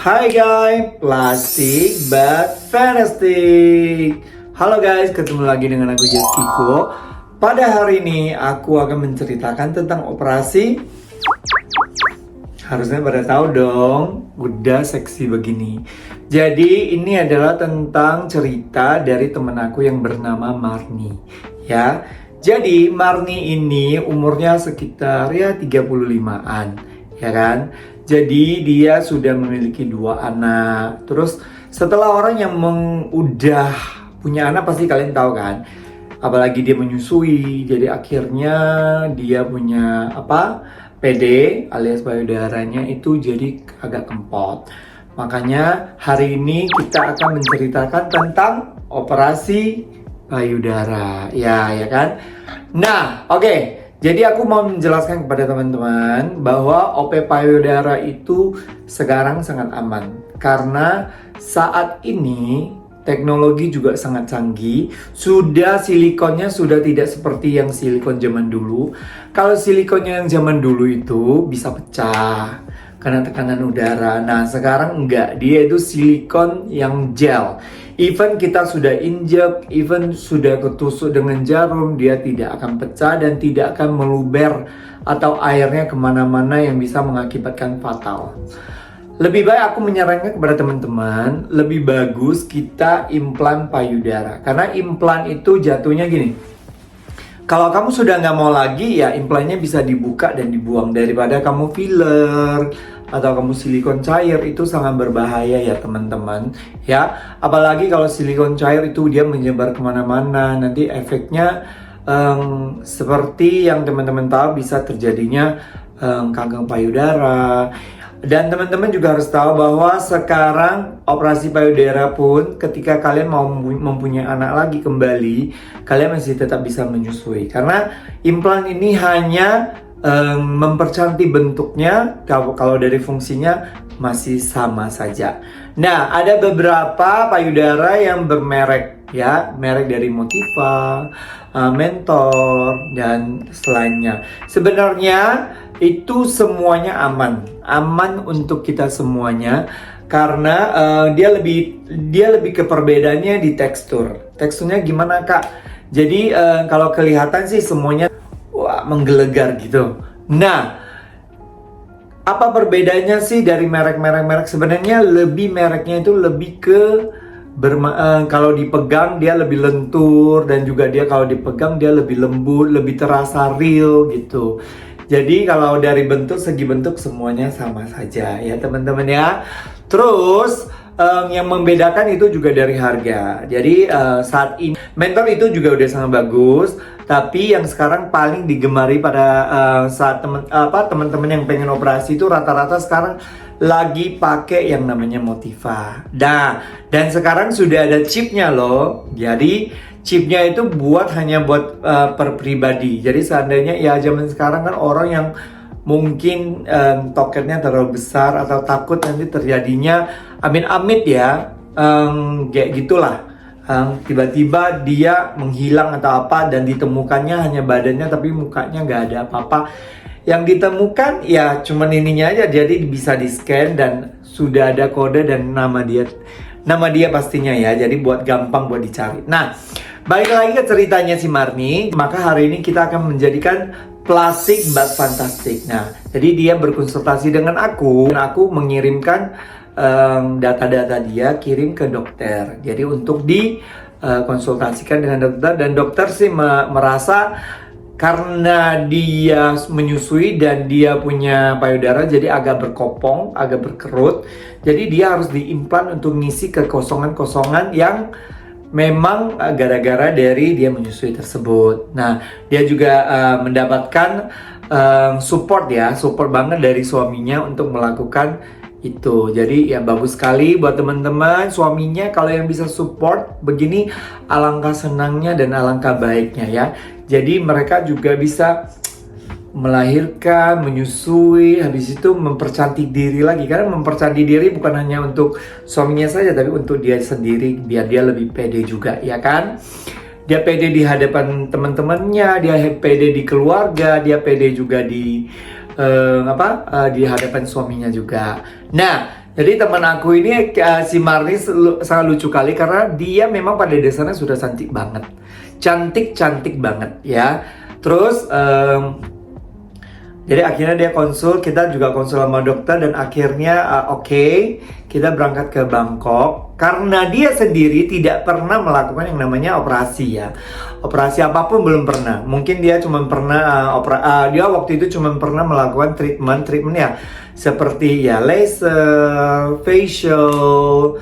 Hai guys, plastik but fantastic. Halo guys, ketemu lagi dengan aku Jeskiko. Pada hari ini aku akan menceritakan tentang operasi. Harusnya pada tahu dong, udah seksi begini. Jadi ini adalah tentang cerita dari temen aku yang bernama Marni. Ya, jadi Marni ini umurnya sekitar 35-an, ya kan? Jadi dia sudah memiliki 2 anak. Terus setelah orang yang udah punya anak pasti kalian tahu kan, apalagi dia menyusui, jadi akhirnya dia punya PD alias payudaranya itu jadi agak kempot. Makanya hari ini kita akan menceritakan tentang operasi payudara, ya kan? Nah, oke. Jadi aku mau menjelaskan kepada teman-teman bahwa OP payudara itu sekarang sangat aman. Karena saat ini teknologi juga sangat canggih. Silikonnya sudah tidak seperti yang silikon zaman dulu. Kalau silikonnya yang zaman dulu itu bisa pecah karena tekanan udara. Nah sekarang enggak, dia itu silikon yang gel. Even kita sudah injek, even sudah ketusuk dengan jarum, dia tidak akan pecah dan tidak akan meluber atau airnya kemana-mana yang bisa mengakibatkan fatal. Lebih baik aku menyarankan kepada teman-teman, lebih bagus kita implan payudara. Karena implan itu jatuhnya gini, kalau kamu sudah nggak mau lagi, ya implannya bisa dibuka dan dibuang. Daripada kamu filler atau kamu silikon cair, itu sangat berbahaya ya teman-teman. Ya, apalagi kalau silikon cair itu dia menyebar kemana-mana. Nanti efeknya seperti yang teman-teman tahu bisa terjadinya kanker payudara. Dan teman-teman juga harus tahu bahwa sekarang operasi payudara pun ketika kalian mau mempunyai anak lagi kembali, kalian masih tetap bisa menyusui. Karena implan ini hanya mempercantik bentuknya, kalau dari fungsinya masih sama saja. Nah, ada beberapa payudara yang bermerek ya, merek dari Motiva, Mentor dan selainnya. Sebenarnya itu semuanya aman untuk kita semuanya karena dia lebih ke perbedaannya di teksturnya gimana kak. Jadi kalau kelihatan sih semuanya menggelegar gitu. Nah, apa perbedaannya sih dari merek? Sebenarnya mereknya itu lebih ke kalau dipegang dia lebih lentur, dan juga dia kalau dipegang dia lebih lembut, lebih terasa real gitu. Jadi kalau dari segi bentuk semuanya sama saja ya teman-teman ya. Terus yang membedakan itu juga dari harga. Jadi saat ini Mentor itu juga udah sangat bagus, tapi yang sekarang paling digemari pada saat teman-teman yang pengen operasi itu rata-rata sekarang lagi pakai yang namanya Motiva. Nah, dan sekarang sudah ada chipnya loh. Jadi chipnya itu hanya buat per pribadi. Jadi seandainya ya zaman sekarang kan orang yang mungkin toketnya terlalu besar atau takut nanti terjadinya amit-amit ya, kayak gitulah. Tiba-tiba dia menghilang atau apa dan ditemukannya hanya badannya tapi mukanya nggak ada apa-apa. Yang ditemukan ya cuman ininya aja, jadi bisa di scan dan sudah ada kode dan nama dia pastinya ya. Jadi gampang buat dicari. Nah, balik lagi ke ceritanya si Marni. Maka hari ini kita akan menjadikan plastik but fantastic. Nah, jadi dia berkonsultasi dengan aku dan aku mengirimkan data-data dia kirim ke dokter. Jadi untuk dikonsultasikan dengan dokter, dan dokter sih merasa karena dia menyusui dan dia punya payudara jadi agak berkopong, agak berkerut. Jadi dia harus diimplan untuk ngisi kekosongan-kosongan yang memang gara-gara dari dia menyusui tersebut. Nah, dia juga mendapatkan support banget dari suaminya untuk melakukan itu. Jadi ya bagus sekali buat teman-teman suaminya kalau yang bisa support begini, alangkah senangnya dan alangkah baiknya ya. Jadi mereka juga bisa melahirkan, menyusui, habis itu mempercantik diri lagi. Karena mempercantik diri bukan hanya untuk suaminya saja, tapi untuk dia sendiri, biar dia lebih pede juga, ya kan? Dia pede di hadapan teman-temannya, dia pede di keluarga, dia pede juga di hadapan suaminya juga. Nah, Jadi teman aku ini si Marni sangat lucu kali karena dia memang pada dasarnya sudah cantik banget. Cantik banget ya. Terus jadi akhirnya dia konsul, kita juga konsul sama dokter dan akhirnya oke, kita berangkat ke Bangkok karena dia sendiri tidak pernah melakukan yang namanya operasi ya. Operasi apapun belum pernah. Mungkin dia cuma pernah dia waktu itu cuma pernah melakukan treatment ya seperti ya laser, facial,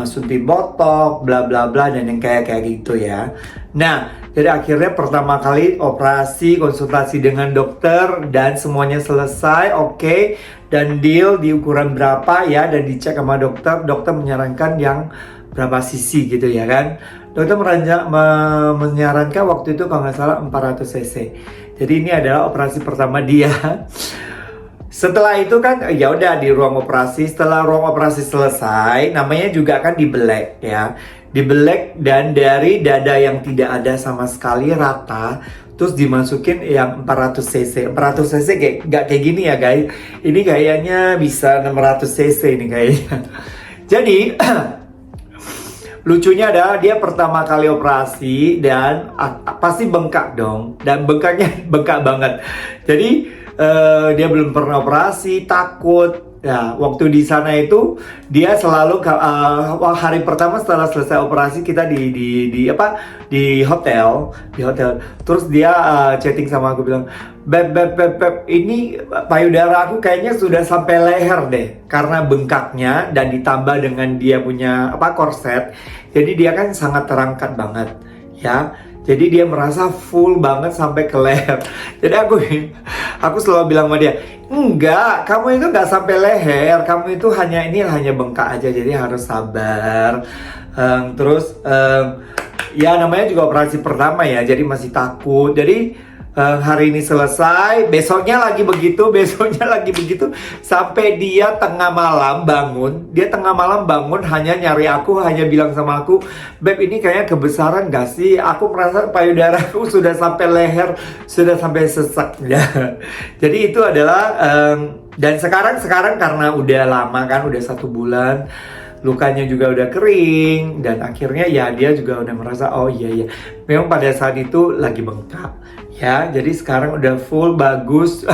suntik botok, bla bla bla dan yang kayak gitu ya. Nah, jadi akhirnya pertama kali operasi, konsultasi dengan dokter dan semuanya selesai, oke, dan deal di ukuran berapa ya dan dicek sama dokter. Dokter menyarankan yang berapa cc gitu ya kan. Dokter menyarankan waktu itu kalau nggak salah 400 cc. Jadi ini adalah operasi pertama dia. Setelah itu kan ya udah di ruang operasi. Setelah ruang operasi selesai, namanya juga kan dibelek ya. Dibelek dan dari dada yang tidak ada sama sekali rata, terus dimasukin yang 400 cc. 400 cc kayak nggak kayak gini ya guys. Ini kayaknya bisa 600 cc ini kayaknya. Jadi lucunya adalah dia pertama kali operasi dan pasti bengkak dong. Dan bengkaknya bengkak banget. Jadi dia belum pernah operasi, takut. Ya, waktu di sana itu dia selalu hari pertama setelah selesai operasi kita di hotel. Terus dia chatting sama aku bilang, beb, ini payudara aku kayaknya sudah sampai leher deh karena bengkaknya dan ditambah dengan dia punya korset. Jadi dia kan sangat terangkat banget, ya. Jadi dia merasa full banget sampai ke leher. Jadi aku selalu bilang sama dia, enggak, kamu itu nggak sampai leher, kamu itu hanya bengkak aja, jadi harus sabar. Terus ya namanya juga operasi pertama ya, jadi masih takut. Jadi hari ini selesai, besoknya lagi begitu, sampai dia tengah malam bangun hanya nyari aku, hanya bilang sama aku, beb ini kayaknya kebesaran gak sih? Aku merasa payudaraku sudah sampai leher, sudah sampai sesak ya. Jadi itu adalah dan sekarang karena udah lama kan, udah 1 bulan. Lukanya juga udah kering dan akhirnya ya dia juga udah merasa oh iya memang pada saat itu lagi bengkak ya, jadi sekarang udah full bagus.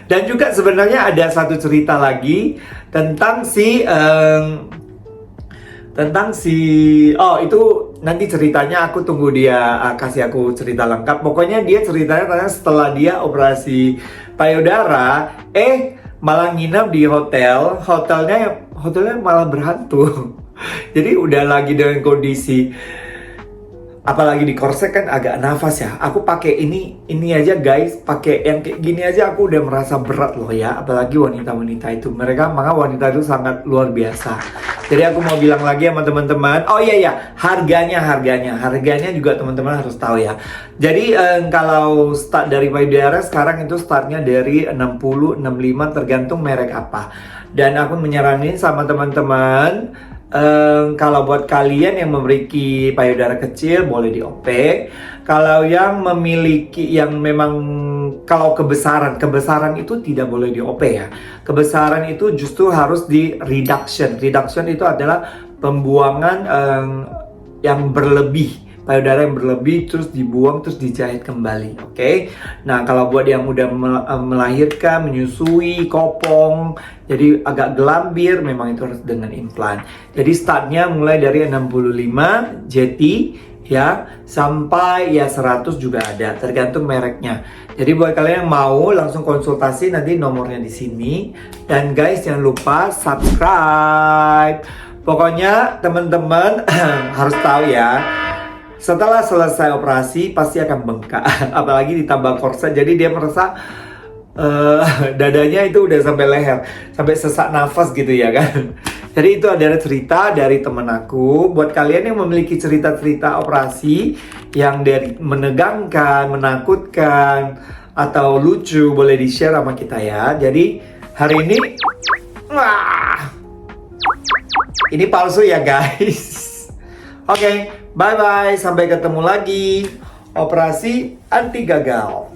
Dan juga sebenarnya ada satu cerita lagi tentang itu nanti ceritanya aku tunggu dia kasih aku cerita lengkap. Pokoknya dia ceritanya setelah dia operasi payudara malah nginap di hotelnya malah berhantu. Jadi udah lagi dengan kondisi, apalagi di korset kan agak nafas ya. Aku pakai ini aja guys, pakai yang kayak gini aja aku udah merasa berat loh ya. Apalagi wanita-wanita itu, maka wanita itu sangat luar biasa. Jadi aku mau bilang lagi sama teman-teman, oh iya harganya juga teman-teman harus tahu ya. Jadi kalau start dari payudara sekarang itu startnya dari 60, 65 tergantung merek apa. Dan aku menyaranin sama teman-teman, kalau buat kalian yang memiliki payudara kecil boleh di OP. Kalau yang memiliki yang memang kalau kebesaran itu tidak boleh di OP ya. Kebesaran itu justru harus di reduction. Reduction itu adalah pembuangan yang berlebih. Payudara yang berlebih terus dibuang terus dijahit kembali, oke? Nah kalau buat yang udah melahirkan, menyusui, kopong, jadi agak gelambir, memang itu harus dengan implan. Jadi startnya mulai dari 65 jeti ya sampai ya 100 juga ada, tergantung mereknya. Jadi buat kalian yang mau langsung konsultasi, nanti nomornya di sini. Dan guys jangan lupa subscribe. Pokoknya teman-teman harus tahu ya. Setelah selesai operasi pasti akan bengkak, apalagi ditambah korset. Jadi dia merasa dadanya itu udah sampai leher, sampai sesak nafas gitu ya kan. Jadi itu adalah cerita dari temen aku. Buat kalian yang memiliki cerita-cerita operasi yang dari menegangkan, menakutkan, atau lucu, boleh di-share sama kita ya. Jadi hari ini, ini palsu ya guys. Oke, bye-bye. Sampai ketemu lagi. Operasi anti gagal.